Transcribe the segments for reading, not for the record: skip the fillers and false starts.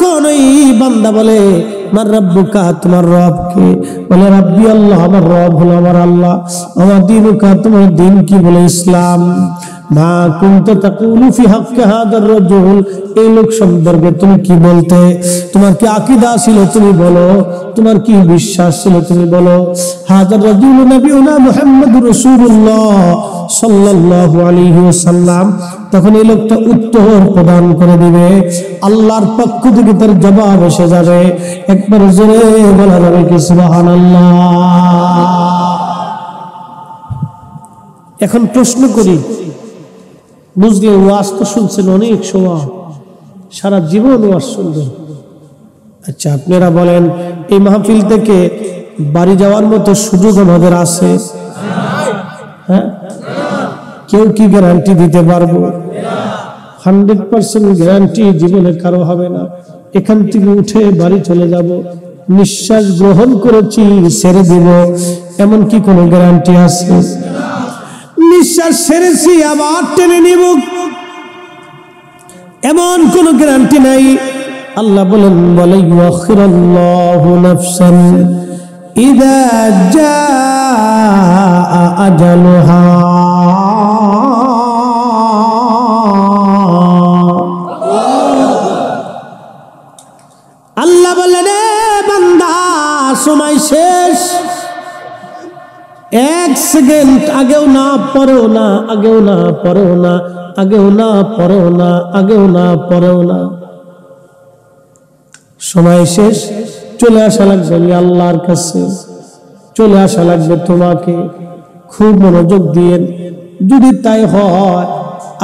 যখন ওই বান্দা বলে মার রাব্বুকা, তোমার রব কে? বলে রাব্বি আল্লাহ, আমার রব হলো আমার আল্লাহ। আমার দীনুকা, তোমার দিন কি? বলে ইসলাম। মা কুনতা তাকুলু ফি হাক্কি হাদার রাজুল, এই লোক সম্পর্কে তুমি কি বলতে? তোমার কি আকীদা ছিল তুমি বলো, তোমার কি বিশ্বাস ছিল তুমি বলো। হাদার রাজুল নবিয়ুনা মুহাম্মদুর রাসূলুল্লাহ সাল্লাল্লাহু আলাইহি ওয়াসাল্লাম। তখন এই লোকটা উত্তর প্রদান করে দিবে, আল্লাহর পক্ষ থেকে তার জবাব এসে যাবে। একবার জোরে বলা যাবে কি সুবহানাল্লাহ। এখন প্রশ্ন করি, বুঝলে ওয়াজ তো শুনছেন অনেক সময়, সারা জীবন ওয়াজ শুনবেন। আচ্ছা আপনারা বলেন, এই মাহফিল থেকে বাড়ি যাওয়ার মতো সুযোগ আমাদের আছে? হ্যাঁ, কেউ কি গ্যারান্টি দিতে পারবো? 100% গ্যারান্টি জীবনে কারো হবে না। এখান থেকে উঠে বাড়ি চলে যাব, নিঃশ্বাস গ্রহণ করেছি ছেড়ে দিব, এমন কি কোনো গ্যারান্টি আছে? নিঃশ্বাস ছেড়েছি আবার টেনে নিব, এমন কোন গ্যারান্টি নাই। আল্লাহ বলেন, বলে ইউআখিরুল্লাহু নাফসান ইযা জাআ আজালুহা। আল্লাহ বলেন, বান্দা সময় শেষ, 1 সেকেন্ড আগেও না পরেও না, আগেও না পরেও না, আগেও না পরেও না, আগেও না পরেও না, সময় শেষ। চলে আসা লাগবে আমি আল্লাহর কাছে, চলে আসা লাগবে তোমাকে। খুব মনোযোগ দিয়ে, যদি তাই হয়,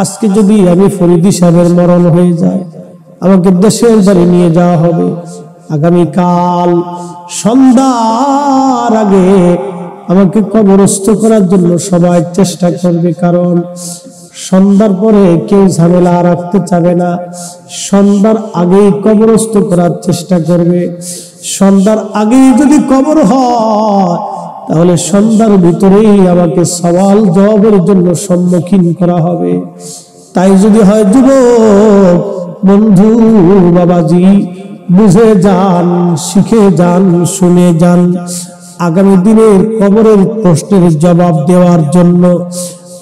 আজকে যদি আমি ফরিদি সাহেবের মরণ হয়ে যায়, আমাকে দেশের বাড়ি নিয়ে যাওয়া হবে, আগামীকাল সন্ধ্যার আগে আমাকে কবরস্থ করার জন্য সবাই চেষ্টা করবে, কারণ সন্ধ্যার পরে কেউ ঝামেলা রাখতে চাবে না। সন্ধ্যার আগেই কবরস্থ করার চেষ্টা করবে। সন্ধ্যার আগেই যদি কবর হয়, তাহলে সন্ধ্যার ভিতরেই আমাকে সওয়াল জবাবের জন্য সম্মুখীন করা হবে। তাই যদি হয় যুবক বন্ধু, বাবাজি, বুঝে যান, শিখে যান, শুনে যান, আগামী দিনের কবরের প্রশ্নের জবাব দেওয়ার জন্য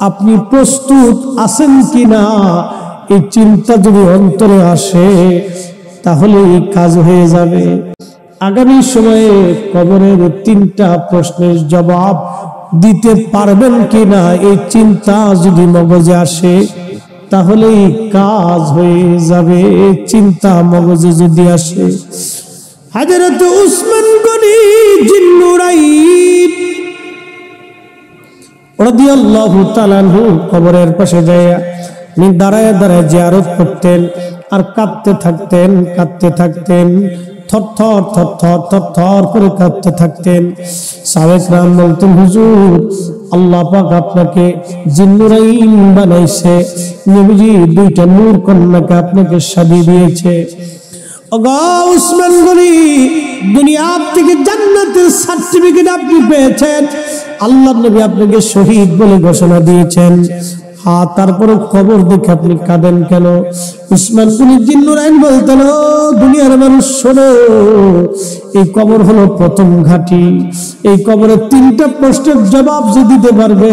আপনি প্রস্তুত আছেন কিনা, এই চিন্তা যদি অন্তরে আসে, তাহলে এই কাজ হয়ে যাবে। আগামী সময়ে কবরের 3টা প্রশ্নের জবাব দিতে পারবেন কিনা, এই চিন্তা যদি মগজে আসে, তাহলে কাজ হয়ে যাবে। চিন্তা মগজে যদি আসে। হযরত উসমান গনি জিন্নুরাইন রাদিয়াল্লাহু তাআলা আনহু কবরের পাশে যায় দাঁড়ায় দাঁড়ায় জিয়ারত করতেন, আর কাঁদতে থাকতেন, কাঁদতে থাকতেন, থরথর থরথর থরথর করে কাঁদতে থাকতেন। সাহাবায়ে কেরাম বলতেন, হুজুর, আল্লাহ পাক আপনাকে জিন্নুরাইন বানাইছে, নবীজি 2টা নূর কন্যাকে আপনাকে শাদী দিয়েছে। ওগো উসমান গনি, দুনিয়া থেকে জান্নাতের সার্টিফিকেট আপনি পেয়েছেন, আল্লাহর নবী আপনাকে শহীদ বলে ঘোষণা দিয়েছেন। হ্যাঁ, তারপরে কবর দেখে আপনি কাঁদেন কেন? উসমান গনি জিন্নুরাইন বলতেন, দুনিয়ার মানুষ শোনো, এই কবর হলো প্রথম ঘাঁটি। এই কবরের 3টা প্রশ্নের জবাব যে দিতে পারবে,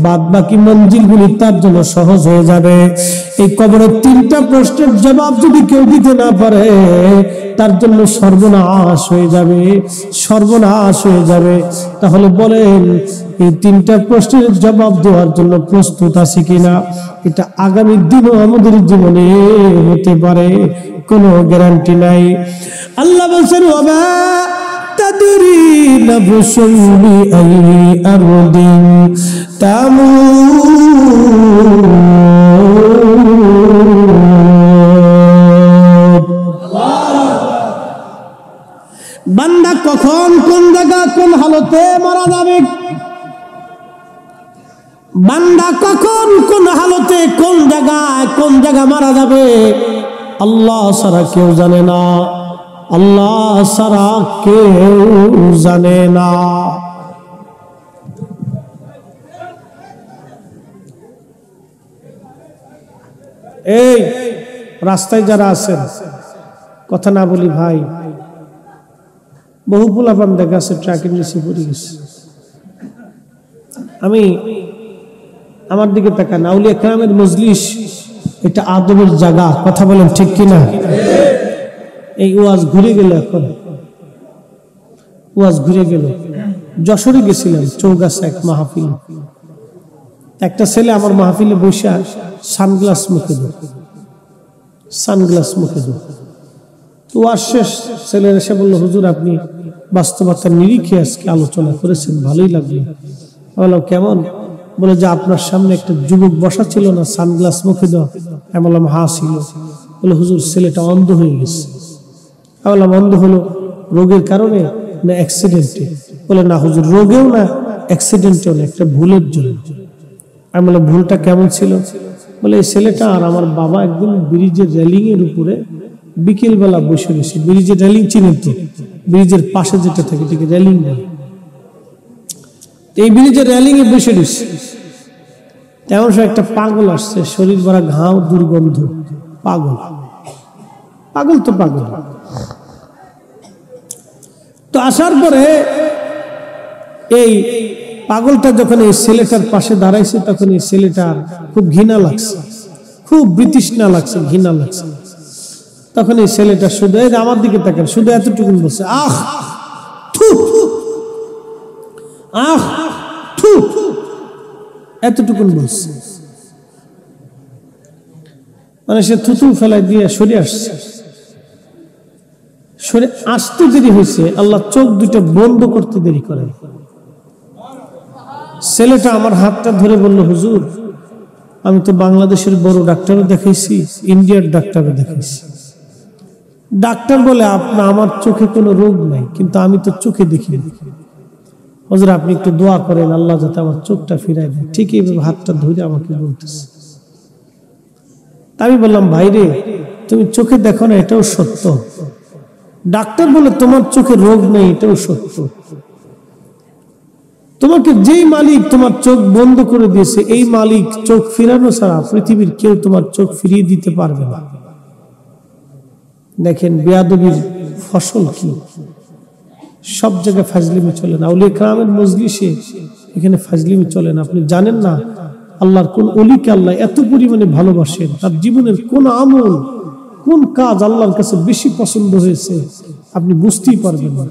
বাদ বাকি মঞ্জিলগুলি তার জন্য সহজ হয়ে যাবে। এই কবরের 3টা প্রশ্নের জবাব যদি কেউ দিতে না পারে, তার জন্য সর্বনাশ হয়ে যাবে, সর্বনাশ হয়ে যাবে। তাহলে বলেন, এই 3টা প্রশ্নের জবাব দেওয়ার জন্য প্রস্তুত আছে কিনা? এটা আগামী দিনও আমাদের জীবনে হতে পারে, কোনো গ্যারান্টি নাই। আল্লাহ বলছেন, ওয়া তাদরি নাফসুন বিআই আরদিন তামুত। বান্দা কখন কোন জায়গা কোন হালতে মারা যাবে, বান্দা কখন কোন হালতে কোন জায়গা মারা যাবে, আল্লাহ ছাড়া কেউ জানে না, আল্লাহ ছাড়া কেউ জানে না। এই রাস্তায় যারা আছেন, কথা না বলি ভাই, বহু পোলাপান দেখা আছে ট্রাকের নিচে পড়ে গেছে। আমি আমার দিকে তাকান, আউলিয়া কেরামের মজলিস এটা আদবের জায়গা, কথা বলেন ঠিক কিনা? এই ওয়াজ ঘুরে গেল, এখন ওয়াজ ঘুরে গেল। যশোরে গেছিলাম, চৌগাছা এক মাহফিল। একটা ছেলে আমার মাহফিলে বসে সানগ্লাস মুখে দেয়, সানগ্লাস মুখে দেয়। তো ওয়াজ শেষ, ছেলের এসে বললো, হুজুর আপনি বাস্তবতার নিরিখে আজকে আলোচনা করেছেন, ভালোই লাগলো। বললাম কেমন? বলে যে আপনার সামনে একটা যুবক বসা ছিল না, সানগ্লাস মুখে দেওয়া। আমি বললাম হা ছিল। বলে হুজুর ছেলেটা অন্ধ হয়ে গেছে। আমি বললাম অন্ধ হলো রোগের কারণে না অ্যাক্সিডেন্টে? বলে না হুজুর, রোগেও না অ্যাক্সিডেন্টেও না, একটা ভুলের জন্য। আমি বললাম ভুলটা কেমন ছিল? বলে এই ছেলেটা আর আমার বাবা একদম ব্রিজের রেলিং এর উপরে বিকেল বেলা বসে রয়েছে। ব্রিজের রেলিং চিনেন তো? ব্রিজের পাশে যেটা থাকে ঠিক রেলিং বলে। এই ব্রিজের রেলিং এ বসে রয়েছে। তেমন সে একটা পাগল আসছে, শরীর ভরা ঘাও, দুর্গন্ধ। পাগল, পাগল তো পাগল। তো আসার পরে এই পাগলটা যখন এই ছেলেটার পাশে দাঁড়াইছে, তখন এই ছেলেটার খুব ঘৃণা লাগছে, খুব বিতৃষ্ণা লাগছে, ঘৃণা লাগছে। তখন এই ছেলেটা শুধু আমার দিকে তাকান, শুধু এতটুকুন বলছে, আহ থু, আহ থু, এতটুকুন বলছে। মানে সে থুতু ফেলাই দিয়ে সরে আসছে। সরে আসতে দেরি হয়েছে, আল্লাহ চোখ দুটো বন্ধ করতে দেরি করে। ছেলেটা আমার হাতটা ধরে বলল, হুজুর আমি তো বাংলাদেশের বড় ডাক্তারও দেখাইছি, ইন্ডিয়ার ডাক্তারও দেখাইছি। ডাক্তার বলে আমার চোখে কোনো রোগ নাই, কিন্তু আমি তো চোখে দেখি। হুজুর আপনি একটু দোয়া করেন আল্লাহ যাতে আমার চোখটা ফিরাই দেয়। ঠিক এইভাবে হাতটা ধরে আমাকে বলতেছে। আমি বললাম ভাই রে, তুমি চোখে দেখো না, এটাও সত্য। ডাক্তার বলে তোমার চোখে রোগ নেই, এটাও সত্য। তোমাকে যেই মালিক তোমার চোখ বন্ধ করে দিয়েছে, এই মালিক চোখ ফিরানো ছাড়া পৃথিবীর কেউ তোমার চোখ ফিরিয়ে দিতে পারবে না। দেখেন বেয়াদবির ফসল কি। সব জায়গায় ফাজলিমি চলে না। আউলিয়া কেরামের মজলিসে এখানে ফাজলিমি চলে না। আপনি জানেন না আল্লাহর কোন ওলিকে আল্লাহ এত পরিমাণে ভালোবাসেন, তার জীবনের কোন আমল, কোন কাজ আল্লাহর কাছে বেশি পছন্দ হয়েছে আপনি বুঝতেই পারবেন না।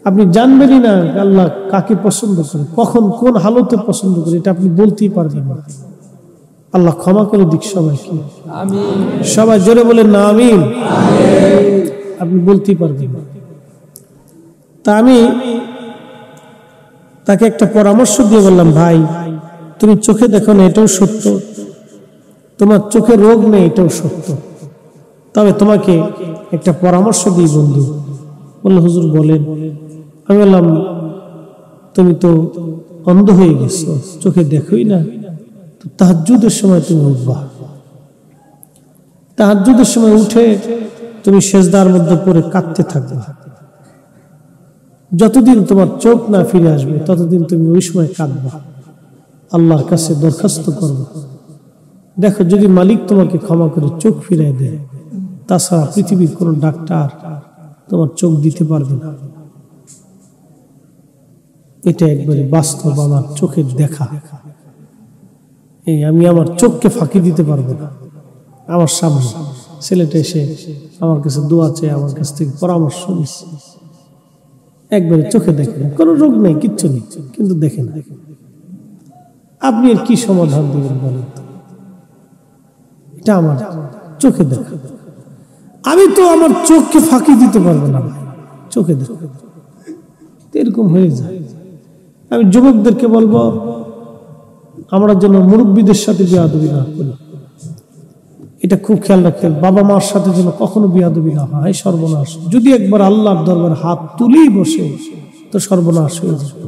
আপনি জানবেনই না আল্লাহ কাকে পছন্দ করে, কখন কোন হালতে পছন্দ করে, এটা আপনি বলতেই পারবেন না। আল্লাহ ক্ষমা করে দিক সবাইকে, সবাই জোরে বলেন না আমিন। আপনি বলতেই পারবেন না। তা আমি তাকে একটা পরামর্শ দিয়ে বললাম, ভাই তুমি চোখে দেখো না, এটাও সত্য। তোমার চোখে রোগ নেই, এটাও সত্য। তবে তোমাকে একটা পরামর্শ দিই বন্ধু। বললো হুজুর বলেন। আমি বললাম তুমি তো অন্ধ হয়ে গেছো, চোখে দেখোই না, তো তাহাজ্জুদের সময় তুমি উঠবা। তাহাজ্জুদের সময় উঠে তুমি সেজদার মধ্যে পড়ে কাঁদতে থাকবা। যতদিন তোমার চোখ না ফিরে আসবে ততদিন তুমি ওই সময় কাঁদবা, আল্লাহর কাছে দরখাস্ত করবা। দেখো যদি মালিক তোমাকে ক্ষমা করে চোখ ফিরিয়ে দেয়, তাছাড়া পৃথিবীর কোন ডাক্তার তোমার চোখ দিতে পারবে না। এটা একবারে বাস্তব, আমার চোখের দেখা। এই আমি আমার চোখকে ফাঁকি দিতে পারবো না। আমার সামনে ছেলেটা এসে আমার কাছে দোয়া চেয়ে আমার কাছ থেকে পরামর্শ নিচ্ছে, একবারে চোখে দেখে না, কোনো রোগ নেই, কিচ্ছু নেই, কিন্তু দেখে না। আপনি এর কি সমাধান দিবেন বলেন? এটা আমার চোখে দেখা। আমি তো আমার চোখকে ফাঁকি দিতে পারবো না ভাই, চোখে দেখা। এরকম হয়ে যায়। আমি যুবকদেরকে বলবো আমরা যেন মুরব্বীদের সাথে বেয়াদবি না করি, এটা খুব খেয়াল রাখতেন। বাবা মার সাথে যেন কখনো বেয়াদবি না হয়, সর্বনাশ। যদি একবার আল্লাহর দরবারে হাত তুলেই বসে তো সর্বনাশ হয়ে যাবে।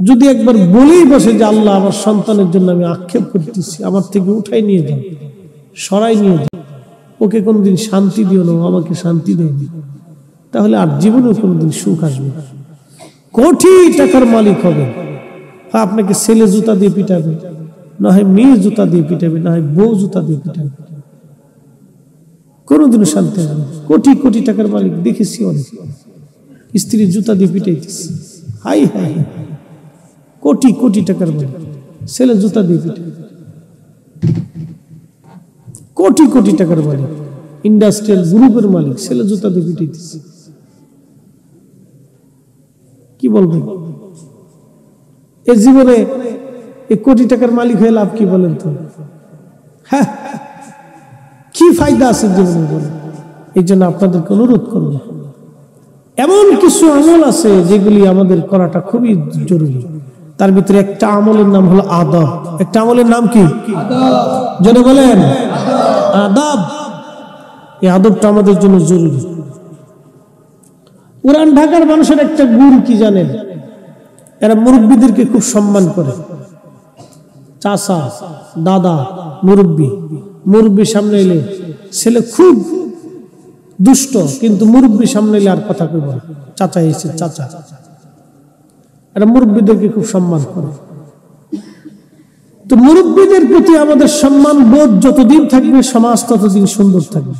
যদি একবার বলেই বসে যে আল্লাহ আমার সন্তানের জন্য আমি আক্ষেপ করতেছি, আমার থেকে উঠাই নিয়ে যান, সরাই নিয়ে যান, ওকে কোনোদিন শান্তি দিও না, আমাকে শান্তি দেয়নি, তাহলে আর জীবনেও কোনোদিন সুখ আসবে না। কোটি টাকার মালিক হবে, আপনাকে ছেলে জুতা দিয়ে পিটাবে, না হয় মেয়ে জুতা দিয়ে পিটাবে, না হয় বউ জুতা দিয়ে পিটাবে। কোনোদিনও শান্তি হবে না। কোটি কোটি টাকার মালিক দেখেছি অনেক, স্ত্রীর জুতা দিয়ে পিটাইতেছে, হাই হাই, কোটি কোটি টাকার মালিক ছেলে জুতা দিয়ে পিটাই, কোটি কোটি টাকার মালিক ইন্ডাস্ট্রিয়াল গ্রুপের মালিক ছেলে জুতা দিয়ে পিটাইতেছে। কি বলবেন? এই জীবনে এই কোটি টাকার মালিক হয়ে লাভ কি বলেন তো? হ্যাঁ, কি ফায়দা আছে জীবনে বলেন? এই জন্য আপনাদেরকে অনুরোধ করব, এমন কিছু আমল আছে যেগুলি আমাদের করাটা খুবই জরুরি। তার ভিতরে একটা আমলের নাম হলো আদব। একটা আমলের নাম কি? জনে বলেন আদব। এই আদবটা আমাদের জন্য জরুরি। পুরান ঢাকার মানুষের একটা গুণ কি জানেন? এরা মুরব্বীদেরকে খুব সম্মান করে। চাচা, দাদা, মুরব্বী সামনে এলে ছেলে খুব দুষ্ট, কিন্তু মুরব্বী সামনে এলে আর কথা কইব না, চাচা এসে চাচা। এরা মুরব্বীদেরকে খুব সম্মান করে। তো মুরব্বীদের প্রতি আমাদের সম্মান বোধ যতদিন থাকবে, সমাজ ততদিন সুন্দর থাকবে।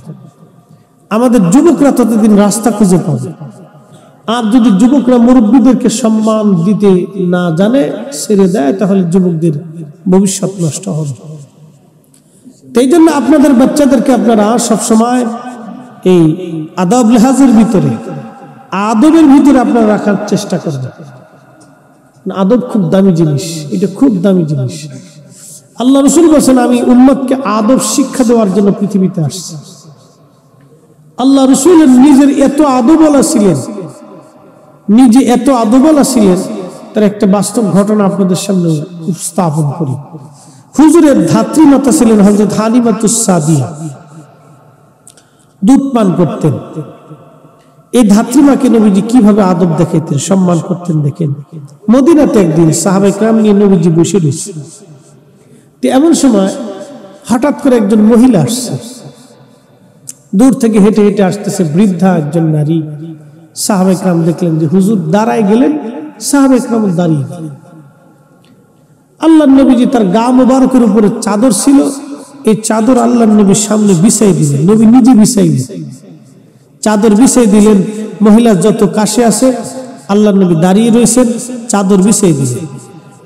আমাদের যুবকরা ততদিন রাস্তা খুঁজে পাবে। আর যদি যুবকরা মুরব্বীদেরকে সম্মান দিতে না জানে, ছেড়ে দেয়, তাহলে যুবকদের ভবিষ্যৎ নষ্ট হবে। এই জন্য আপনাদের বাচ্চাদেরকে আপনারা সবসময় এই আদব লেহাজের ভিতরে, আদবের ভিতরে আপনারা রাখার চেষ্টা করবেন। আদব খুব দামি জিনিস, এটা খুব দামি জিনিস। আল্লাহ রাসূল বলেছেন, আমি উম্মতকে আদব শিক্ষা দেওয়ার জন্য পৃথিবীতে আসছি। আল্লাহ রাসূলের নিজের এত আদবওয়ালা ছিলেন, নিজে এত আদবওয়ালা ছিলেন, তার একটা বাস্তব ঘটনা আপনাদের সামনে উপস্থাপন করি। হুজুরের ধাত্রীমাতা ছিলেন হযরত হালিমাতুস সাদিয়া, দুধ পান করতেন। এই ধাত্রীমাকে নবীজি কিভাবে আদব দেখাইতেন, সম্মান করতেন দেখেন। মদিনাতে একদিন সাহাবায়ে কেরাম নিয়ে নবীজি বসে রয়েছেন। তো এমন সময় হঠাৎ করে একজন মহিলা আসছে, দূর থেকে হেঁটে হেঁটে আসতেছে, বৃদ্ধা একজন নারী। সাহাবায়ে কেরাম দেখলেন যে হুজুর দাঁড়ায় গেলেন, সাহাবায়ে কেরাম দাঁড়িয়ে গেলেন। আল্লাহর নবীজি তার গা মোবারকের উপরে চাদর ছিল, এই চাদর আল্লাহর নবীর সামনে বিছাই দিলেন, নবী নিজে বিছাইলেন, চাদর বিছাই দিলেন। মহিলা যত কাছে আছে, আল্লাহর নবী দাঁড়িয়ে রয়েছেন, চাদর বিছাই দিলেন।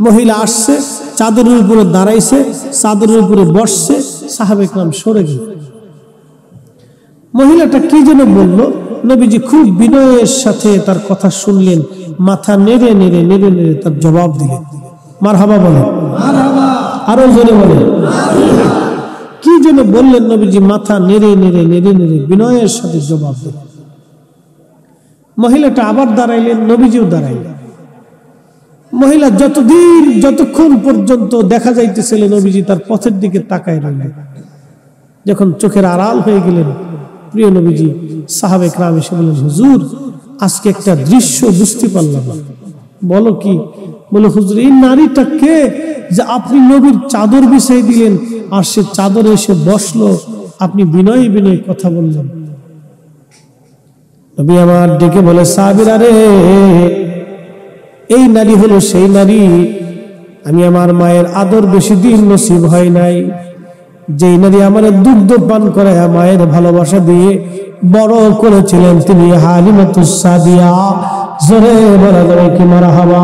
মহিলা আসছে, চাদরের উপরে দাঁড়াইছে, চাদরের উপরে বসছে, সাহাবায়ে কেরাম সরে গেলেন। মহিলাটা কি যেন বলল, নবীজি খুব বিনয়ের সাথে তার কথা শুনলেন, মাথা নেড়ে নেড়ে নেড়ে নেড়ে তার জবাব দিলেন। মারহাবা বলেন, আরো জোরে বলেন। কি যেন বললেন, নবীজি মাথা নেড়ে নেড়ে নেড়ে নেড়ে বিনয়ের সাথে জবাব দিলেন। মহিলাটা আবার দাঁড়াইলেন, নবীজিও দাঁড়াইলেন। মহিলা যতক্ষণ পর্যন্ত দেখা যাইতেছিল নবীজি তার পথের দিকে তাকায় রইলেন। যখন চোখের আড়াল হয়ে গেলেন, প্রিয় নবীজি সাহাবায়ে কেরাম এসে বললেন, হুজুর আজকে একটা দৃশ্য বুঝতে পারলাম। বলো কি? বলে হুজুর এই নারীটা কে যে আপনি নবীর চাদর বিছাই দিলেন, আর সে চাদরে এসে বসলো, আপনি বিনয় বিনয় কথা বললেন। নবী আমার ডেকে বলে, সাহাবীরা রে, এই নারী হলো সেই নারী, আমি আমার মায়ের আদর বেশি দিন নসিব হয় নাই, যেই নারী আমার দুগ্ধ পান করায় মায়ের ভালোবাসা দিয়ে বড় করেছিলেন, তিনি হালিমাতুস সাদিয়া। জোরে বলা যাবে কি মারহাবা?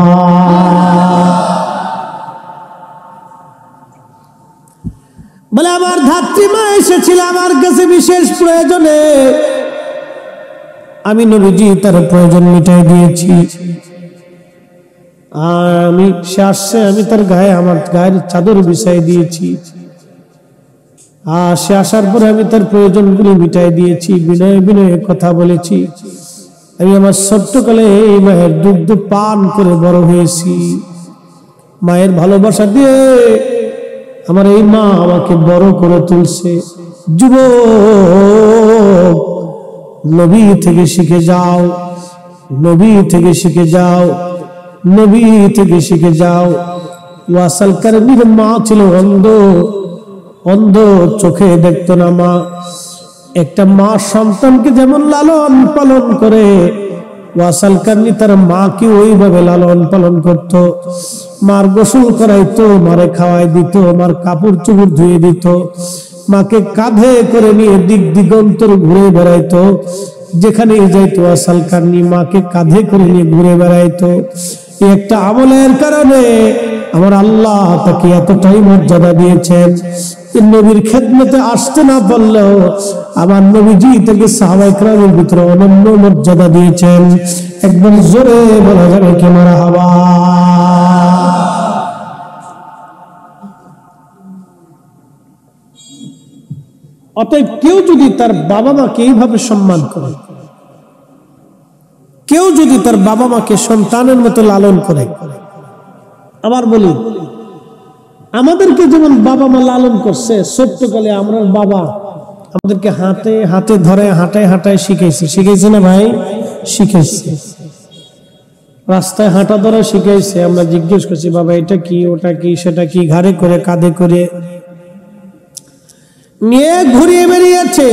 বলে আমার ধাত্রীমা এসেছিল আমার কাছে বিশেষ প্রয়োজনে, আমি নবীজি তার প্রয়োজন মিটাই দিয়েছি। সে আসছে, আমি তার গায়ে আমার গায়ের চাদর বিছাই দিয়েছি। সে আসার পরে আমি তার প্রয়োজনগুলি মিটাই দিয়েছি, বিনয়ে বিনয়ে কথা বলেছি। আমি আমার ছোট্টকালে এই মায়ের দুগ্ধ পান করে বড় হয়েছি। মায়ের ভালোবাসা দিয়ে আমার এই মা আমাকে বড় করে তুলছে। যুবক, নবী থেকে শিখে যাও, নবী থেকে শিখে যাও, নবী থেকে শিখে যাও। ওয়াসাল কারণীর মা ছিল অন্ধ, চোখে দেখতো না। মা, একটা মা সন্তানকে যেমন লালন পালন করে, ওয়াসাল কারণী তার মাকে ওইভাবে লালন পালন করত। মার গোসল করাইতো, মারে খাওয়াই দিত, মার কাপড় চোপড় ধুয়ে দিত। মাকে কাঁধে করে নিয়ে দিক দিগন্তর ঘুরে বেড়াইতো, যেখানে যাইতো আসাল কান্নি মাকে কাঁধে করে নিয়ে ঘুরে বেড়াইতো। এই একটা আমলের কারণে আমার আল্লাহ তাকে এতটাই মর্যাদা দিয়েছেন। নবীর খেদমতে আসতে না পারলেও আমার নবীজি তাকে সাহাবায়ে কেরামের ভিতরে অনন্য মর্যাদা দিয়েছেন। একদম জোরে বলা যাবে কি মারহাবা। অতএব কেউ যদি তার বাবা মাকে এইভাবে সম্মান করে, কেউ যদি তার বাবা মাকে সন্তানের মতো লালন করে, আবার বলি আমাদেরকে যেমন বাবা মা লালন করছে ছোট্টকালে, আমরা বাবা আমাদেরকে হাতে হাতে ধরে হাঁটায় হাঁটায় শিখাইছে, শিখাইছে না ভাই? শিখাইছে। রাস্তায় হাঁটা ধরা শিখাইছে। আমরা জিজ্ঞেস করছি বাবা এটা কি, ওটা কি, সেটা কি, ঘাড়ে করে কাঁধে করে নিয়ে ঘুরিয়ে বেরিয়েছে।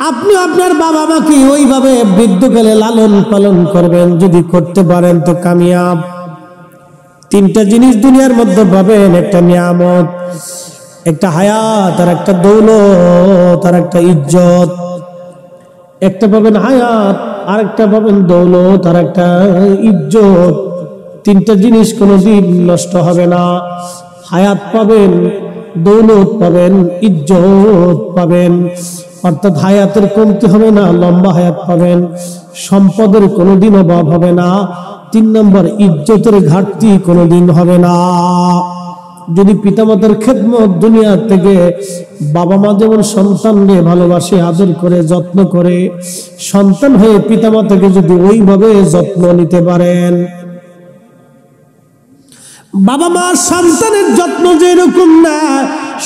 আপনি আপনার বাবা মাকে ওইভাবে বৃদ্ধকালে লালন পালন করবেন, যদি করতে পারেন তো কামিয়াব। তিনটা জিনিস দুনিয়ার মধ্যে পাবেন, একটা নিয়ামত, একটা হায়াত, আর একটা দৌলত, আর একটা ইজ্জত। একটা পাবেন হায়াত, আরেকটা পাবেন দৌলত, আর একটা ইজ্জত। তিনটা জিনিস কোনোদিন নষ্ট হবে না। হায়াত পাবেন, দৌলত পাবেন, ইজ্জত পাবেন। অর্থাৎ হায়াতের কমতি হবে না, লম্বা হায়াত পাবেন। সম্পদের কোনোদিন অভাব হবে না। 3 নম্বর, ইজ্জতের ঘাটতি কোনোদিন হবে না। যদি পিতামাতার খেদমত দুনিয়া থেকে, বাবা মা যেমন সন্তানকে ভালোবাসে, আদর করে, যত্ন করে, সন্তান হয়ে পিতামাতাকে যদি ওইভাবে যত্ন নিতে পারেন, বাবা মার সন্তানের যত্ন যেরকম নেয়,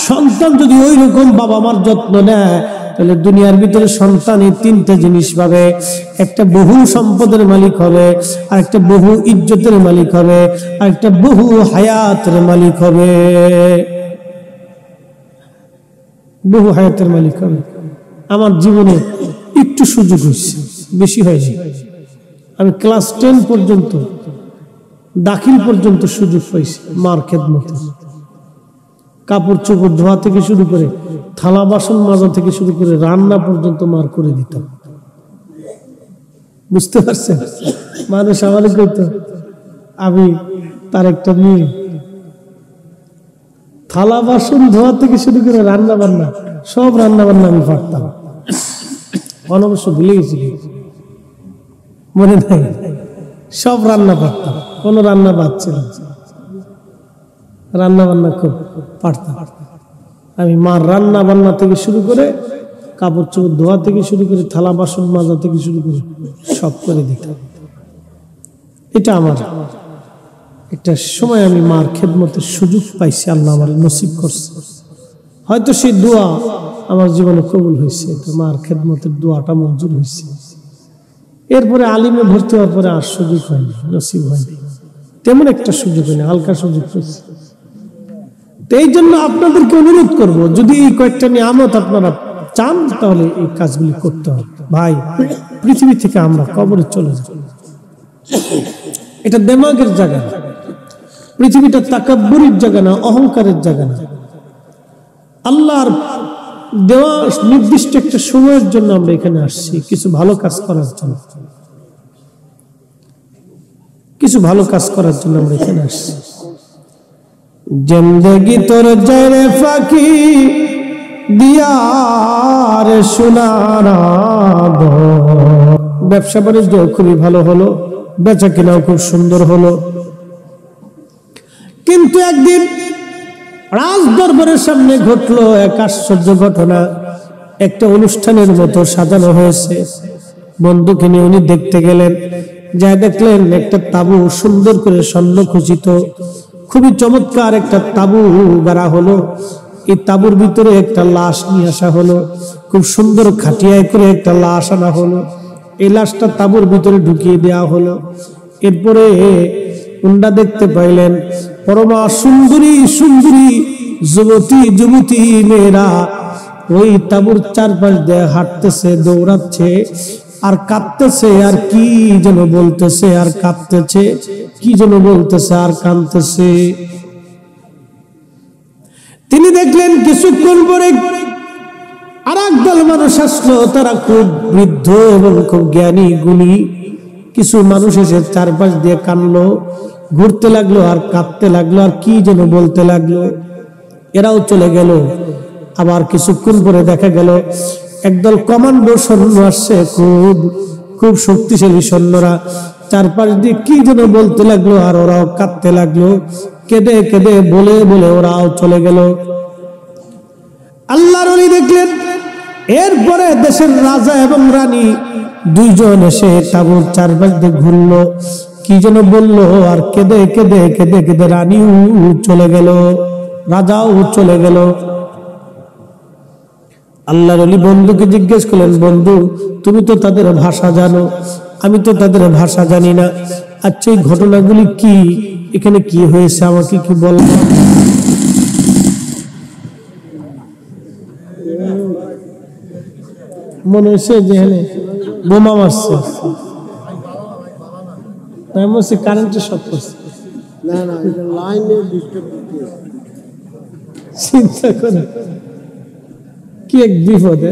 সন্তান যদি ওই রকম বাবা মার যত্ন নেয়, তাহলে দুনিয়ার ভিতরে সন্তান এই তিনটা জিনিস পাবে। একটা বহু সম্পদের মালিক হবে, আর একটা বহু ইজ্জতের মালিক হবে, আর একটা বহু হায়াতের মালিক হবে। বহু হায়াতের মালিক হবে। আমার জীবনে একটু সুযোগ হয়েছে, বেশি হয়নি। আমি ক্লাস 10 পর্যন্ত, দাখিল পর্যন্ত সুযোগ পাইছি মার খেদমতে। কাপড় চোপড় ধোয়া থেকে শুরু করে, থালা বাসন মাজা থেকে শুরু করে, রান্না পর্যন্ত মার করে দিতাম। বুঝতে পারছেন? মানুষ আমাদের কইতো আমি তার একটা মেয়ে। থালা বাসন ধোয়া থেকে শুরু করে রান্না বান্না, সব রান্না বান্না আমি পারতাম। অনবশ্য ভুলে গেছি, মনে নাই। সব রান্না পারতাম, কোনো রান্না বাদ ছিল না। রান্না বান্না খুব পারতাম আমি। মার রান্না বান্না থেকে শুরু করে, কাপড় চোপড় ধোয়া থেকে শুরু করে, থালা বাসন মাজা থেকে শুরু করে সব করে দিতাম। এটা আমার একটা সময়, আমি মার খেদমতের সুযোগ পাইছি, আল্লাহ আমার নসিব করছে। হয়তো সেই দোয়া আমার জীবনে কবুল হয়েছে, তো মার খেদমতের দোয়াটা মঞ্জুর হয়েছে। এরপরে আলিমে ভর্তি হওয়ার পরে আর সুযোগ হয়নি, নসিব হয়নি, তেমন একটা সুযোগ হয়নি, হালকা সুযোগ হয়েছে। তো এই জন্য আপনাদেরকে অনুরোধ করব, যদি এই কয়েকটা নিয়ামত আপনারা চান, তাহলে এই কাজগুলি করতে হবে। ভাই, পৃথিবী থেকে আমরা কবরে চলে যাব, এটা দেমাগের জায়গা না। পৃথিবীটা তাকাব্বুরির জায়গা না, অহংকারের জায়গা না। আল্লাহর দেওয়া নির্দিষ্ট একটা সময়ের জন্য আমরা এখানে আসছি, কিছু ভালো কাজ করার জন্য। কিছু ভালো কাজ করার জন্য আমরা এখানে আসছি। জিন্দেগি তোর জরে ফাঁকি দিয়ার সোনারা দো। ব্যবসা বাণিজ্য খুবই ভালো হলো, বেচা কেনাও খুব সুন্দর হলো। কিন্তু একদিন রাজ দরবারের সামনে ঘটলো এক আশ্চর্য ঘটনা। একটা অনুষ্ঠানের মতো সাজানো হয়েছে, বন্ধুকে নিয়ে উনি দেখতে গেলেন। যা দেখলেন একটা তাবু সুন্দর করে স্বর্ণ খচিত, খুবই চমৎকার একটা তাবু গাড়া হলো। এই তাবুর ভিতরে একটা লাশ নিয়ে আসা হলো, খুব সুন্দর খাটিয়ায় করে একটা লাশ আনা হলো। এই লাশটা তাবুর ভিতরে ঢুকিয়ে দেওয়া হলো। এরপরে উন্ডা দেখতে পাইলেন পরমা সুন্দরী সুন্দরী যুবতী যুবতী মেয়েরা ওই তাবুর চারপাশ দিয়ে হাঁটতেছে, দৌড়াচ্ছে আর কাঁদতেছে, আর কি যেন বলতেছে আর কাঁদতেছে, কি যেন বলতেছে আর কাঁদতেছে। তিনি দেখলেন কিছুক্ষণ পরে আর একদল মানুষ আসলো, তারা খুব বৃদ্ধ এবং খুব জ্ঞানী গুণী কিছু মানুষ এসে চারপাশ দিয়ে কানলো, ঘুরতে লাগলো আর কাঁদতে লাগলো আর কি যেন বলতে লাগলো। এরাও চলে গেল। আবার কিছুক্ষণ পরে দেখা গেল একদল কমান্ডো সৈন্য আসছে, খুব খুব শক্তিশালী সৈন্যরা চারপাশ দিয়ে কি যেন বলতে লাগলো আর ওরাও কাঁদতে লাগলো, কেঁদে কেঁদে বলে বলে ওরাও চলে গেল। আল্লাহর ওলি দেখলেন এরপরে দেশের রাজা এবং রানী দুইজন এসে তাঁবুর চারপাশ দিয়ে ঘুরলো, কি যেন বললো আর কেঁদে কেঁদে কেঁদে কেঁদে রানীও চলে গেল, রাজাও চলে গেল। আল্লাহর ওলি বন্ধুকে জিজ্ঞেস করলেন, বন্ধু তুমি তো তাদের ভাষা জানো, আমি তো তাদের ভাষা জানি না, আচ্ছা এই ঘটনাগুলি কি, এখানে কি হয়েছে আমাকে কি বলবো? মনে হচ্ছে যে বোমা মারছে, তাই মনে হচ্ছে কারেন্টের শক করছে। না না, এটা লাইনে ডিস্টার্ব চিন্তা করে কি এক বিপদে।